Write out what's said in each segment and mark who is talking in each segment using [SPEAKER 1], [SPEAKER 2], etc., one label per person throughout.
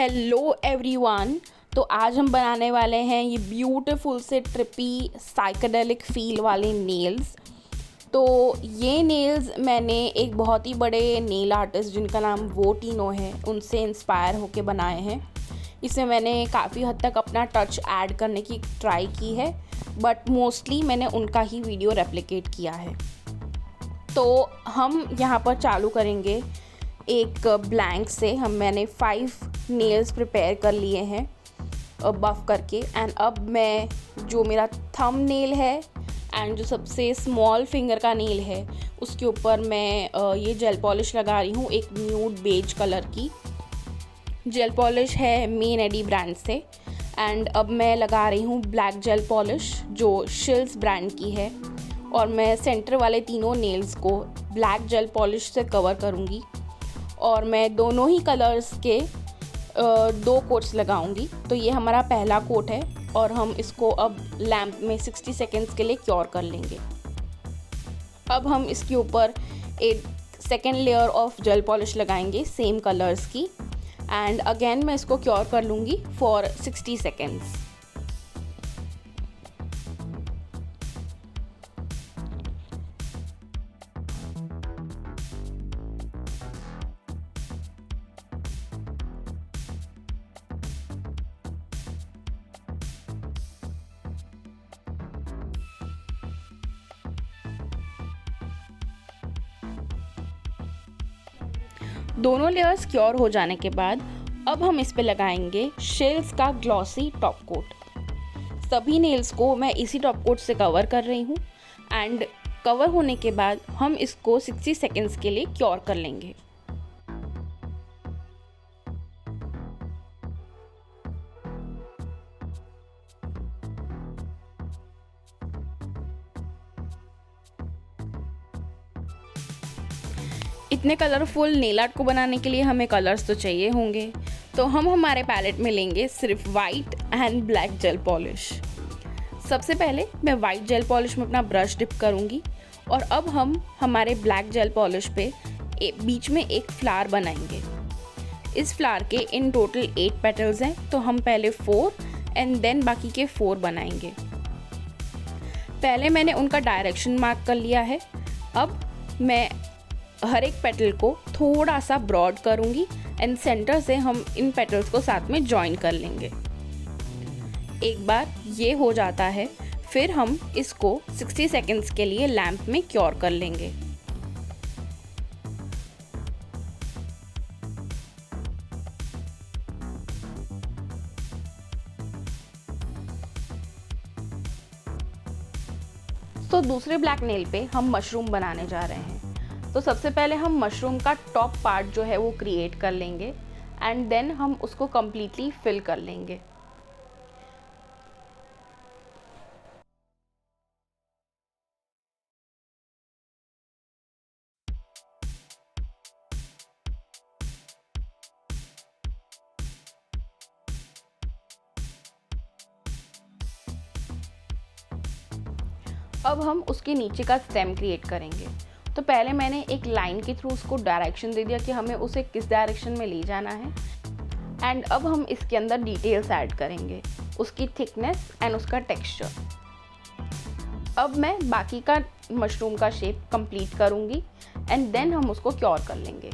[SPEAKER 1] Hello everyone. तो आज हम बनाने वाले हैं ये ब्यूटीफुल से ट्रिपी साइकेडेलिक फील वाले नेल्स। तो ये नेल्स मैंने एक बहुत ही बड़े नेल आर्टिस्ट जिनका नाम वोटिनो है उनसे इंस्पायर होके बनाए हैं। इसमें मैंने काफ़ी हद तक अपना टच ऐड करने की ट्राई की है, बट मोस्टली मैंने उनका ही वीडियो रेप्लिकेट किया है। तो हम यहाँ पर चालू करेंगे एक ब्लैंक से। मैंने 5 नेल्स प्रिपेयर कर लिए हैं बफ़ करके। एंड अब मैं जो मेरा थंब नेल है एंड जो सबसे स्मॉल फिंगर का नेल है उसके ऊपर मैं ये जेल पॉलिश लगा रही हूँ। एक न्यूड बेज कलर की जेल पॉलिश है मेन एडी ब्रांड से। एंड अब मैं लगा रही हूँ ब्लैक जेल पॉलिश जो शिल्स ब्रांड की है। और मैं सेंटर वाले तीनों नेल्स को ब्लैक जेल पॉलिश से कवर करूँगी और मैं दोनों ही कलर्स के 2 कोट्स लगाऊंगी। तो ये हमारा पहला कोट है और हम इसको अब लैंप में 60 सेकेंड्स के लिए क्योर कर लेंगे। अब हम इसके ऊपर एक second layer of gel polish लगाएंगे सेम कलर्स की। एंड अगेन मैं इसको क्योर कर लूँगी फॉर 60 सेकेंड्स। दोनों लेयर्स क्योर हो जाने के बाद अब हम इस पे लगाएंगे शिल्स का ग्लॉसी टॉप कोट। सभी नेल्स को मैं इसी टॉप कोट से कवर कर रही हूँ। एंड कवर होने के बाद हम इसको 60 सेकेंड्स के लिए क्योर कर लेंगे। इतने कलरफुल नेल आर्ट को बनाने के लिए हमें कलर्स तो चाहिए होंगे। तो हम हमारे पैलेट में लेंगे सिर्फ white and black gel polish. सबसे पहले मैं वाइट जेल पॉलिश में अपना ब्रश डिप करूँगी और अब हम हमारे ब्लैक जेल पॉलिश पे बीच में एक फ्लावर बनाएंगे। इस फ्लावर के इन टोटल 8 पेटल्स हैं, तो हम पहले 4 एंड देन बाकी के 4 बनाएंगे। पहले मैंने उनका डायरेक्शन मार्क कर लिया है। अब मैं हर एक पेटल को थोड़ा सा ब्रॉड करूँगी एंड सेंटर से हम इन पेटल्स को साथ में जॉइन कर लेंगे। एक बार ये हो जाता है फिर हम इसको 60 सेकेंड्स के लिए लैंप में क्योर कर लेंगे। तो दूसरे ब्लैक नेल पे हम मशरूम बनाने जा रहे हैं। तो सबसे पहले हम मशरूम का टॉप पार्ट जो है वो क्रिएट कर लेंगे एंड देन हम उसको कम्प्लीटली फिल कर लेंगे। अब हम उसके नीचे का स्टेम क्रिएट करेंगे। तो पहले मैंने एक लाइन के थ्रू उसको डायरेक्शन दे दिया कि हमें उसे किस डायरेक्शन में ले जाना है। एंड अब हम इसके अंदर डिटेल्स ऐड करेंगे, उसकी थिकनेस एंड उसका टेक्सचर। अब मैं बाकी का मशरूम का शेप कंप्लीट करूँगी एंड देन हम उसको क्योर कर लेंगे।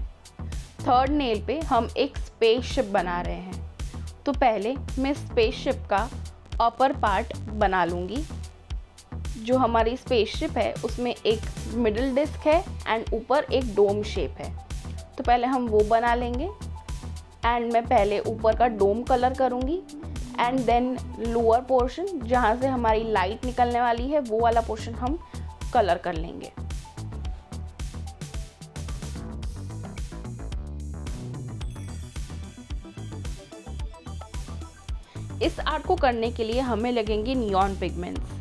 [SPEAKER 1] थर्ड नेल पे हम एक स्पेसशिप बना रहे हैं। तो पहले मैं स्पेसशिप का अपर पार्ट बना लूँगी। जो हमारी स्पेसशिप है उसमें एक मिडिल डिस्क है एंड ऊपर एक डोम शेप है। तो पहले हम वो बना लेंगे एंड मैं पहले ऊपर का डोम कलर करूँगी एंड देन लोअर पोर्शन जहाँ से हमारी लाइट निकलने वाली है वो वाला पोर्शन हम कलर कर लेंगे। इस आर्ट को करने के लिए हमें लगेंगे नियॉन पिगमेंट्स।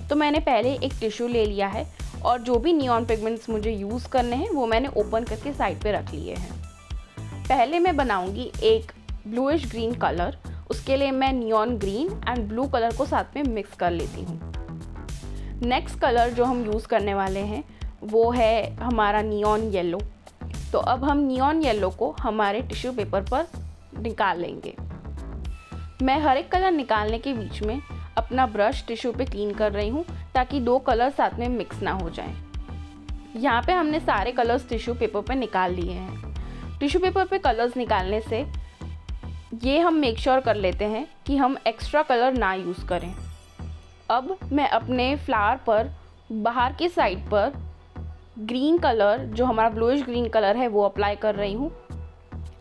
[SPEAKER 1] तो मैंने पहले एक टिश्यू ले लिया है और जो भी नियॉन पिगमेंट्स मुझे यूज़ करने हैं वो मैंने ओपन करके साइड पे रख लिए हैं। पहले मैं बनाऊंगी एक ब्लूइश ग्रीन कलर। उसके लिए मैं neon green and blue colour को साथ में मिक्स कर लेती हूँ। नेक्स्ट कलर जो हम यूज़ करने वाले हैं वो है हमारा नियॉन येलो। तो अब हम नियॉन येलो को हमारे टिश्यू पेपर पर निकाल लेंगे। मैं हर एक कलर निकालने के बीच में अपना ब्रश टिश्यू पे क्लीन कर रही हूँ ताकि 2 कलर साथ में मिक्स ना हो जाएं। यहाँ पे हमने सारे कलर्स टिश्यू पेपर पे निकाल लिए हैं। टिश्यू पेपर पे कलर्स निकालने से ये हम मेक श्योर कर लेते हैं कि हम एक्स्ट्रा कलर ना यूज़ करें। अब मैं अपने फ्लावर पर बाहर की साइड पर ग्रीन कलर, जो हमारा ब्लूइश ग्रीन कलर है, वो अप्लाई कर रही हूँ।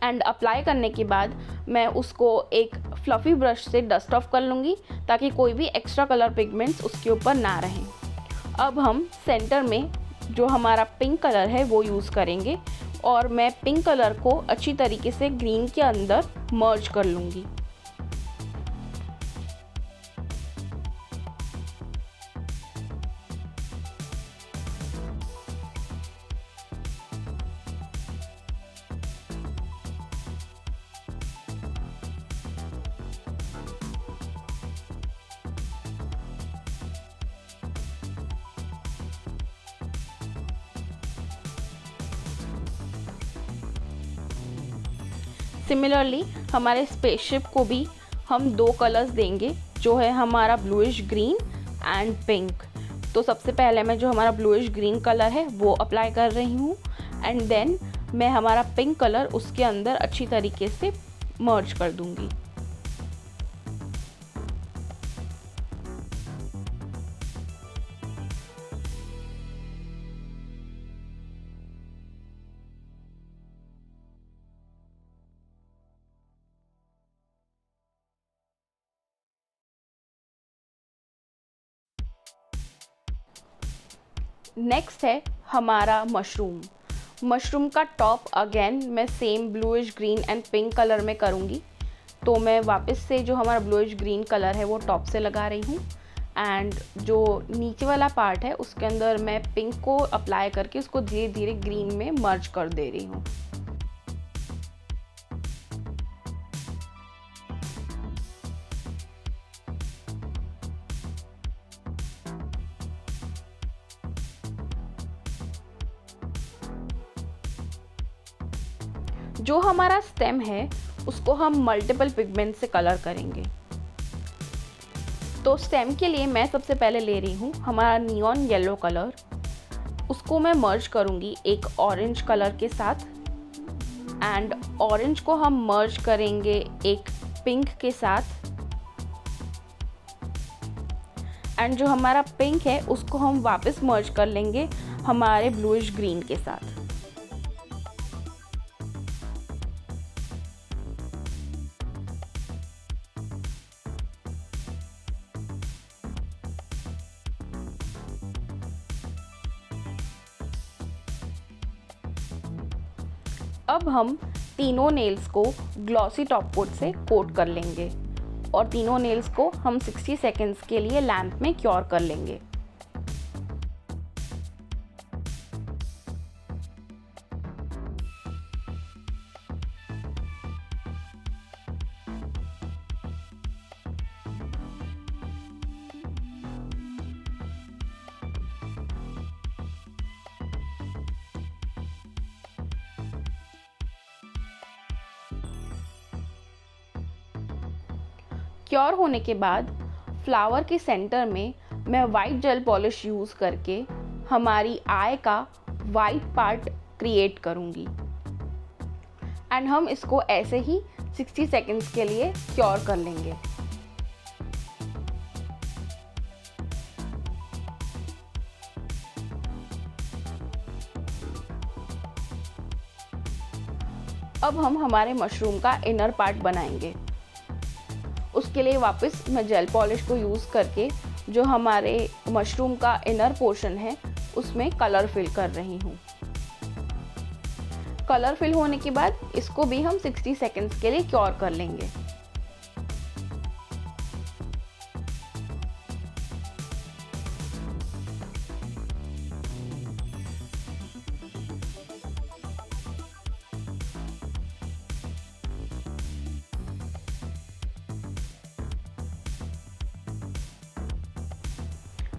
[SPEAKER 1] एंड अप्लाई करने के बाद मैं उसको एक फ्लफ़ी ब्रश से डस्ट ऑफ कर लूँगी ताकि कोई भी एक्स्ट्रा कलर पिगमेंट्स उसके ऊपर ना रहें। अब हम सेंटर में जो हमारा पिंक कलर है वो यूज़ करेंगे और मैं पिंक कलर को अच्छी तरीके से ग्रीन के अंदर मर्ज कर लूँगी। सिमिलरली हमारे स्पेसशिप को भी हम 2 कलर्स देंगे, जो है हमारा ब्लूइश ग्रीन एंड पिंक। तो सबसे पहले मैं जो हमारा ब्लूइश ग्रीन कलर है वो अप्लाई कर रही हूँ एंड देन मैं हमारा पिंक कलर उसके अंदर अच्छी तरीके से मर्ज कर दूँगी। नेक्स्ट है हमारा मशरूम का टॉप अगेन मैं same bluish green and pink colour में करूँगी। तो मैं वापस से जो हमारा ब्लूइश ग्रीन कलर है वो टॉप से लगा रही हूँ एंड जो नीचे वाला पार्ट है उसके अंदर मैं पिंक को अप्लाई करके उसको धीरे धीरे ग्रीन में मर्ज कर दे रही हूँ। जो हमारा स्टेम है उसको हम मल्टीपल पिगमेंट से कलर करेंगे। तो स्टेम के लिए मैं सबसे पहले ले रही हूँ हमारा नियॉन येलो कलर, उसको मैं मर्ज करूँगी एक ऑरेंज कलर के साथ एंड ऑरेंज को हम मर्ज करेंगे एक पिंक के साथ एंड जो हमारा पिंक है उसको हम वापस मर्ज कर लेंगे हमारे ब्लूइश ग्रीन के साथ। अब हम तीनों नेल्स को ग्लॉसी टॉप कोट से कोट कर लेंगे और तीनों नेल्स को हम 60 सेकेंड्स के लिए लैंप में क्योर कर लेंगे। क्योर होने के बाद फ्लावर के सेंटर में मैं वाइट जेल पॉलिश यूज़ करके हमारी आई का वाइट पार्ट क्रिएट करूँगी एंड हम इसको ऐसे ही 60 सेकेंड्स के लिए क्योर कर लेंगे। अब हम हमारे मशरूम का इनर पार्ट बनाएंगे। उसके लिए वापस मैं जेल पॉलिश को यूज़ करके जो हमारे मशरूम का इनर पोर्शन है उसमें कलर फिल कर रही हूँ। कलर फिल होने के बाद इसको भी हम 60 सेकेंड्स के लिए क्योर कर लेंगे।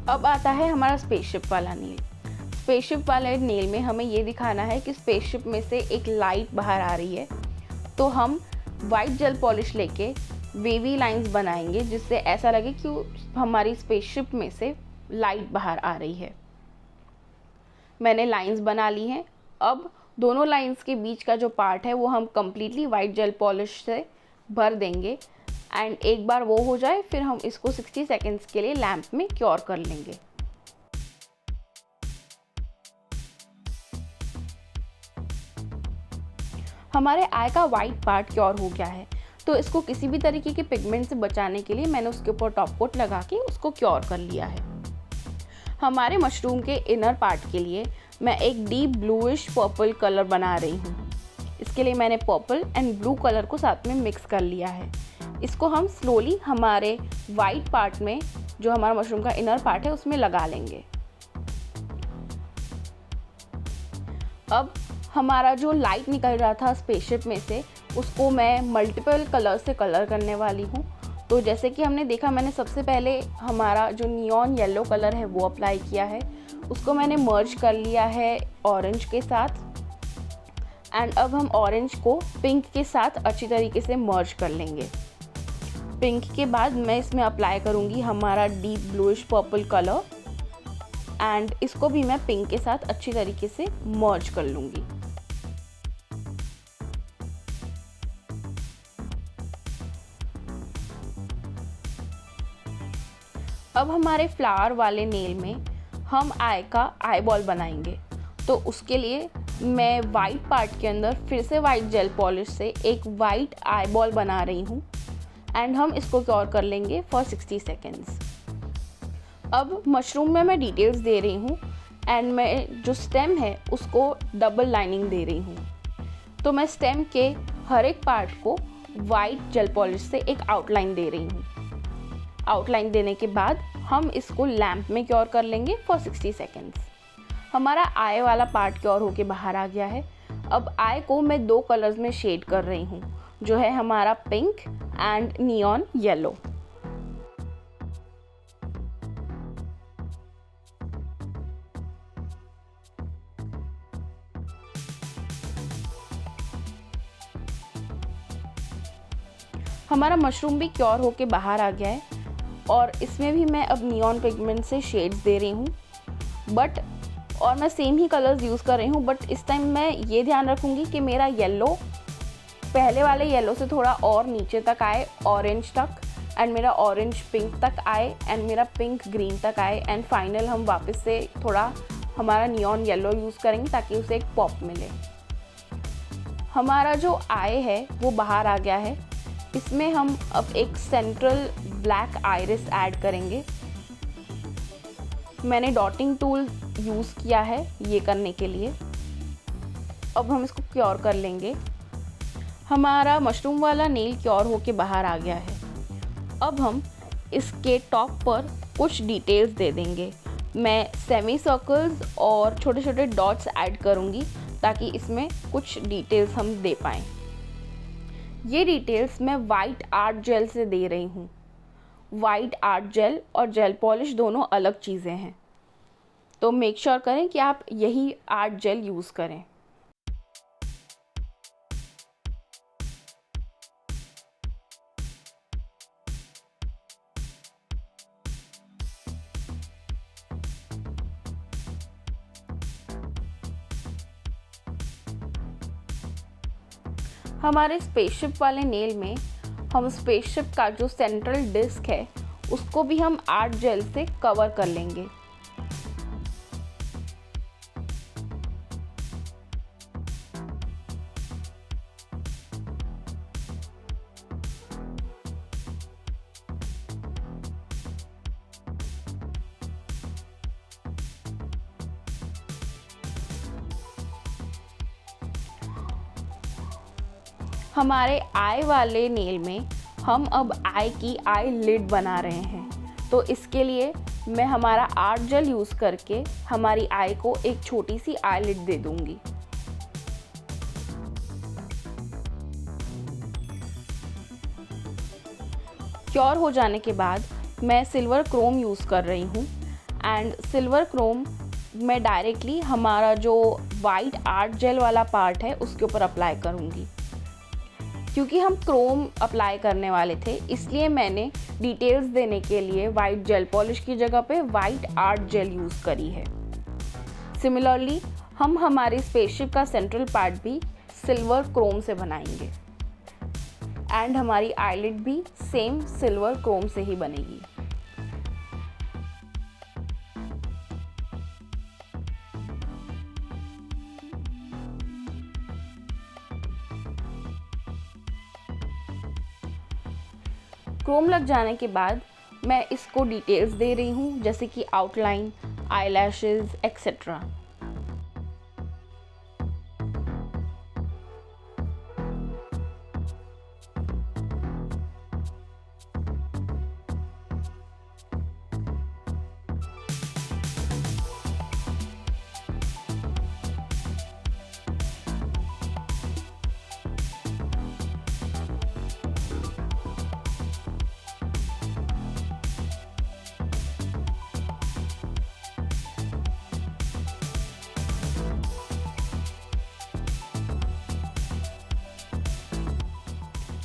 [SPEAKER 1] अब आता है हमारा स्पेसशिप वाला नेल। स्पेसशिप वाले नेल में हमें ये दिखाना है कि स्पेसशिप में से एक लाइट बाहर आ रही है। तो हम वाइट जेल पॉलिश लेके वेवी लाइंस बनाएंगे, जिससे ऐसा लगे कि हमारी स्पेसशिप में से लाइट बाहर आ रही है। मैंने लाइंस बना ली हैं। अब दोनों लाइंस के बीच का जो पार्ट है वो हम कम्प्लीटली वाइट जेल पॉलिश से भर देंगे एंड एक बार वो हो जाए फिर हम इसको 60 सेकेंड्स के लिए लैंप में क्योर कर लेंगे। हमारे आई का वाइट पार्ट क्योर हो गया है, तो इसको किसी भी तरीके के पिगमेंट से बचाने के लिए मैंने उसके ऊपर टॉप कोट लगा के उसको क्योर कर लिया है। हमारे मशरूम के इनर पार्ट के लिए मैं एक डीप ब्लूइश पर्पल कलर बना रही हूँ। इसके लिए मैंने पर्पल एंड ब्लू कलर को साथ में मिक्स कर लिया है। इसको हम स्लोली हमारे वाइट पार्ट में, जो हमारा मशरूम का इनर पार्ट है, उसमें लगा लेंगे। अब हमारा जो लाइट निकल रहा था स्पेसशिप में से, उसको मैं मल्टीपल कलर से कलर करने वाली हूँ। तो जैसे कि हमने देखा, मैंने सबसे पहले हमारा जो नियॉन येलो कलर है वो अप्लाई किया है, उसको मैंने मर्ज कर लिया है ऑरेंज के साथ एंड अब हम ऑरेंज को पिंक के साथ अच्छी तरीके से मर्ज कर लेंगे। पिंक के बाद मैं इसमें अप्लाई करूँगी हमारा deep bluish purple colour and इसको भी मैं पिंक के साथ अच्छी तरीके से मर्ज कर लूँगी। अब हमारे फ्लावर वाले नेल में हम आई का आई बॉल बनाएंगे। तो उसके लिए मैं वाइट पार्ट के अंदर फिर से वाइट जेल पॉलिश से एक वाइट आई बॉल बना रही हूँ एंड हम इसको क्योर कर लेंगे फॉर 60 सेकेंड्स। अब मशरूम में मैं डिटेल्स दे रही हूँ एंड मैं जो स्टेम है उसको डबल लाइनिंग दे रही हूँ। तो मैं स्टेम के हर एक पार्ट को वाइट जेल पॉलिश से एक आउटलाइन दे रही हूँ। आउटलाइन देने के बाद हम इसको लैंप में क्योर कर लेंगे फॉर 60 सेकेंड्स। हमारा आई वाला पार्ट क्योर होके बाहर आ गया है। अब आई को मैं 2 कलर्स में शेड कर रही हूँ, जो है हमारा पिंक एंड नियॉन येलो। हमारा मशरूम भी क्योर होके बाहर आ गया है और इसमें भी मैं अब नियॉन पिगमेंट से शेड्स दे रही हूँ और मैं सेम ही कलर्स यूज़ कर रही हूँ, बट इस टाइम मैं ये ध्यान रखूँगी कि मेरा येलो पहले वाले येलो से थोड़ा और नीचे तक आए, ऑरेंज तक, एंड मेरा ऑरेंज पिंक तक आए एंड मेरा पिंक ग्रीन तक आए एंड फाइनल हम वापस से थोड़ा हमारा नियॉन येलो यूज़ करेंगे ताकि उसे एक पॉप मिले। हमारा जो आई है वो बाहर आ गया है। इसमें हम अब एक सेंट्रल ब्लैक आइरिस ऐड करेंगे। मैंने डॉटिंग टूल यूज़ किया है ये करने के लिए। अब हम इसको क्योर कर लेंगे। हमारा मशरूम वाला नेल क्योर होके बाहर आ गया है। अब हम इसके टॉप पर कुछ डिटेल्स दे देंगे। मैं सेमी सर्कल्स और छोटे छोटे डॉट्स ऐड करूँगी ताकि इसमें कुछ डिटेल्स हम दे पाएँ। ये डिटेल्स मैं वाइट आर्ट जेल से दे रही हूँ। वाइट आर्ट जेल और जेल पॉलिश दोनों अलग चीज़ें हैं, तो मेक श्योर करें कि आप यही आर्ट जेल यूज़ करें। हमारे स्पेसशिप वाले नेल में हम स्पेसशिप का जो सेंट्रल डिस्क है उसको भी हम आर्ट जेल से कवर कर लेंगे। हमारे आई वाले नेल में हम अब आई की आई लिड बना रहे हैं। तो इसके लिए मैं हमारा आर्ट जेल यूज़ करके हमारी आई को एक छोटी सी आई लिड दे दूंगी। क्योर हो जाने के बाद मैं सिल्वर क्रोम यूज़ कर रही हूँ एंड सिल्वर क्रोम मैं डायरेक्टली हमारा जो वाइट आर्ट जेल वाला पार्ट है उसके ऊपर अप्लाई करूँगी। क्योंकि हम क्रोम अप्लाई करने वाले थे, इसलिए मैंने डिटेल्स देने के लिए वाइट जेल पॉलिश की जगह पे वाइट आर्ट जेल यूज़ करी है। सिमिलरली हम हमारी स्पेसशिप का सेंट्रल पार्ट भी सिल्वर क्रोम से बनाएंगे एंड हमारी आईलिड भी सेम सिल्वर क्रोम से ही बनेगी। क्रोम लग जाने के बाद मैं इसको डिटेल्स दे रही हूँ, जैसे कि आउटलाइन, आईलैशेस एक्सेट्रा।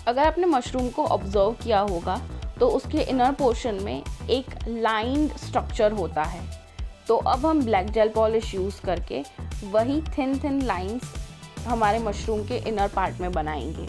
[SPEAKER 1] अगर आपने मशरूम को ऑब्जर्व किया होगा तो उसके इनर पोर्शन में एक लाइंड स्ट्रक्चर होता है। तो अब हम ब्लैक जेल पॉलिश यूज़ करके वही थिन लाइंस हमारे मशरूम के इनर पार्ट में बनाएंगे।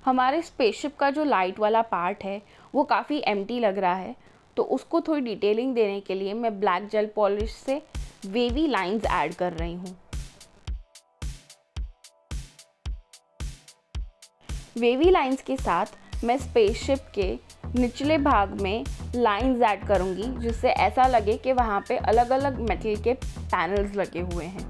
[SPEAKER 1] हमारे स्पेसशिप का जो लाइट वाला पार्ट है वो काफ़ी एम्प्टी लग रहा है, तो उसको थोड़ी डिटेलिंग देने के लिए मैं ब्लैक जेल पॉलिश से वेवी लाइंस ऐड कर रही हूँ। वेवी लाइंस के साथ मैं स्पेसशिप के निचले भाग में लाइंस ऐड करूँगी, जिससे ऐसा लगे कि वहाँ पे अलग अलग मेटल के पैनल्स लगे हुए हैं।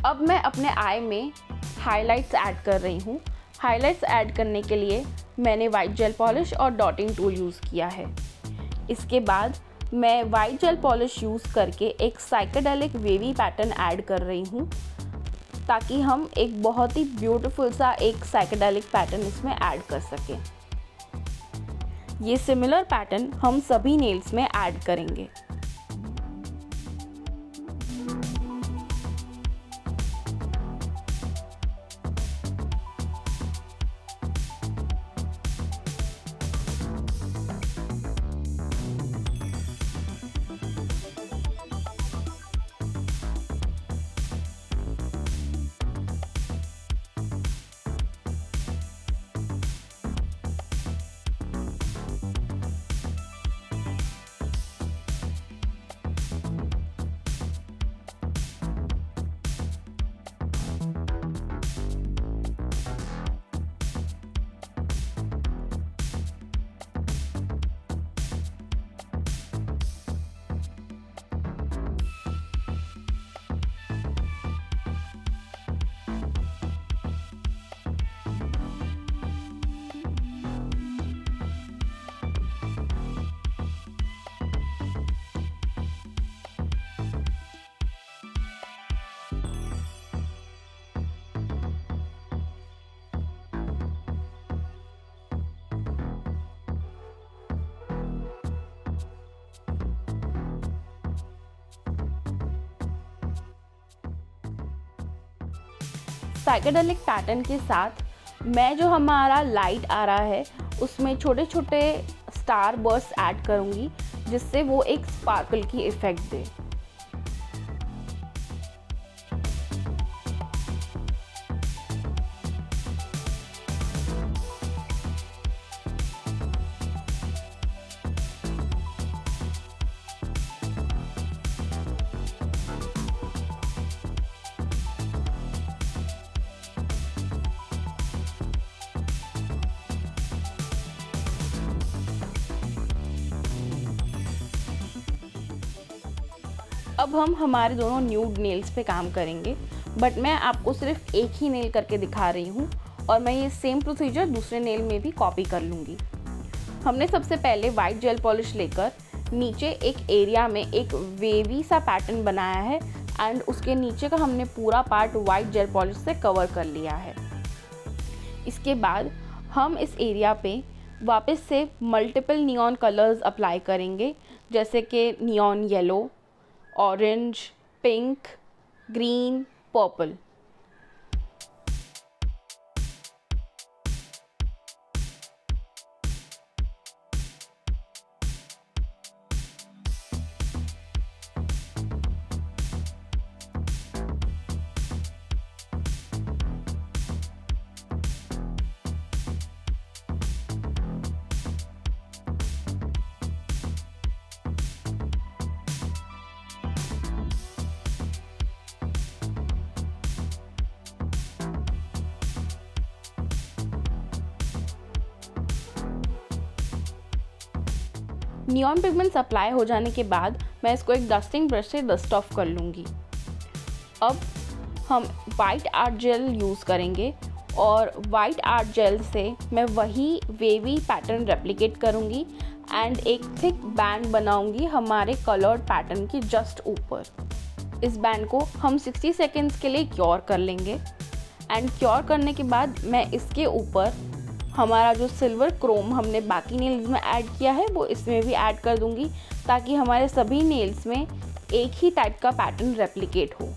[SPEAKER 1] अब मैं अपने आई में हाइलाइट्स ऐड कर रही हूँ। हाइलाइट्स ऐड करने के लिए मैंने वाइट जेल पॉलिश और डॉटिंग टूल यूज़ किया है। इसके बाद मैं वाइट जेल पॉलिश यूज़ करके एक साइकेडेलिक वेवी पैटर्न ऐड कर रही हूँ, ताकि हम एक बहुत ही ब्यूटीफुल सा एक साइकेडेलिक पैटर्न इसमें ऐड कर सकें। ये सिमिलर पैटर्न हम सभी नेल्स में ऐड करेंगे। साइकेडेलिक पैटर्न के साथ मैं जो हमारा लाइट आ रहा है उसमें छोटे छोटे स्टार बर्स्ट ऐड करूँगी, जिससे वो एक स्पार्कल की इफ़ेक्ट दे। अब हम हमारे दोनों न्यूड नेल्स पे काम करेंगे, बट मैं आपको सिर्फ एक ही नेल करके दिखा रही हूँ और मैं ये सेम प्रोसीजर दूसरे नेल में भी कॉपी कर लूँगी। हमने सबसे पहले वाइट जेल पॉलिश लेकर नीचे एक एरिया में एक वेवी सा पैटर्न बनाया है एंड उसके नीचे का हमने पूरा पार्ट वाइट जेल पॉलिश से कवर कर लिया है। इसके बाद हम इस एरिया पे वापस से मल्टीपल नियॉन कलर्स अप्लाई करेंगे, जैसे कि neon yellow, orange, pink, green, purple. Neon pigments apply हो जाने के बाद मैं इसको एक डस्टिंग ब्रश से डस्ट ऑफ कर लूँगी। अब हम वाइट आर्ट जेल यूज़ करेंगे और वाइट आर्ट जेल से मैं वही वेवी पैटर्न रेप्लिकेट करूँगी एंड एक थिक बैंड बनाऊँगी हमारे कलर्ड पैटर्न की जस्ट ऊपर। इस बैंड को हम 60 सेकेंड्स के लिए क्योर कर लेंगे एंड क्योर करने के बाद मैं इसके ऊपर हमारा जो सिल्वर क्रोम हमने बाकी नेल्स में ऐड किया है वो इसमें भी ऐड कर दूंगी, ताकि हमारे सभी नेल्स में एक ही टाइप का पैटर्न रेप्लिकेट हो।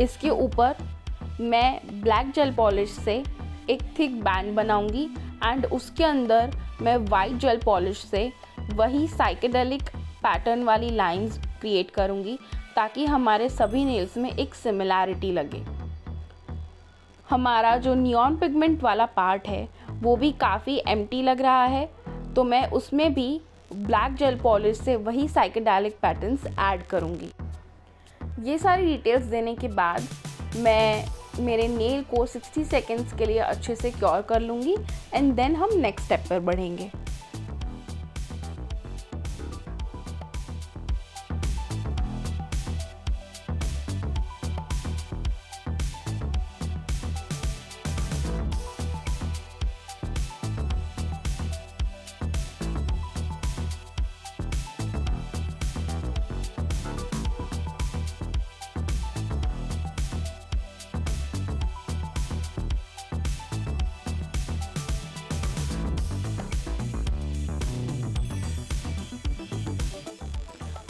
[SPEAKER 1] इसके ऊपर मैं ब्लैक जेल पॉलिश से एक थिक बैंड बनाऊंगी एंड उसके अंदर मैं वाइट जेल पॉलिश से वही साइकेडेलिक पैटर्न वाली लाइंस क्रिएट करूंगी, ताकि हमारे सभी नेल्स में एक सिमिलैरिटी लगे। हमारा जो नियॉन पिगमेंट वाला पार्ट है वो भी काफ़ी एम्प्टी लग रहा है, तो मैं उसमें भी ब्लैक जेल पॉलिश से वही साइकेडेलिक पैटर्न्स ऐड करूंगी। ये सारी डिटेल्स देने के बाद मैं मेरे नेल को 60 सेकेंड्स के लिए अच्छे से क्योर कर लूँगी एंड देन हम नेक्स्ट स्टेप पर बढ़ेंगे।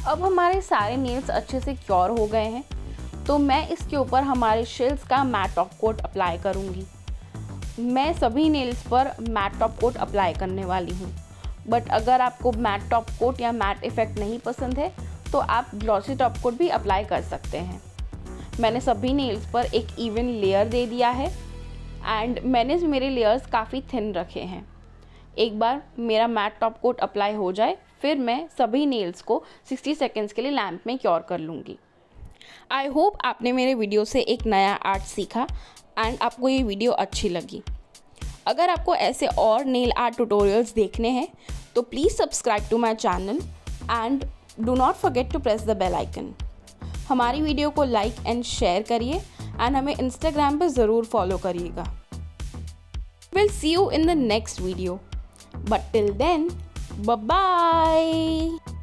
[SPEAKER 1] अब हमारे सारे नेल्स अच्छे से क्योर हो गए हैं, तो मैं इसके ऊपर हमारे शेल्स का मैट टॉप कोट अप्लाई करूँगी। मैं सभी नेल्स पर मैट टॉप कोट अप्लाई करने वाली हूँ, बट अगर आपको मैट टॉप कोट या मैट इफ़ेक्ट नहीं पसंद है तो आप ग्लॉसी टॉप कोट भी अप्लाई कर सकते हैं। मैंने सभी नेल्स पर एक इवन लेयर दे दिया है एंड मैंने मेरे लेयर्स काफ़ी थिन रखे हैं। एक बार मेरा मैट टॉप कोट अप्लाई हो जाए फिर मैं सभी नेल्स को 60 सेकेंड्स के लिए लैम्प में क्योर कर लूँगी। आई होप आपने मेरे वीडियो से एक नया आर्ट सीखा एंड आपको ये वीडियो अच्छी लगी। अगर आपको ऐसे और नेल आर्ट ट्यूटोरियल्स देखने हैं तो please subscribe to my channel and do not forget to press the bell icon. हमारी वीडियो को लाइक एंड शेयर करिए एंड हमें इंस्टाग्राम पर ज़रूर फॉलो करिएगा। Will see you in the next video, but till then bye bye।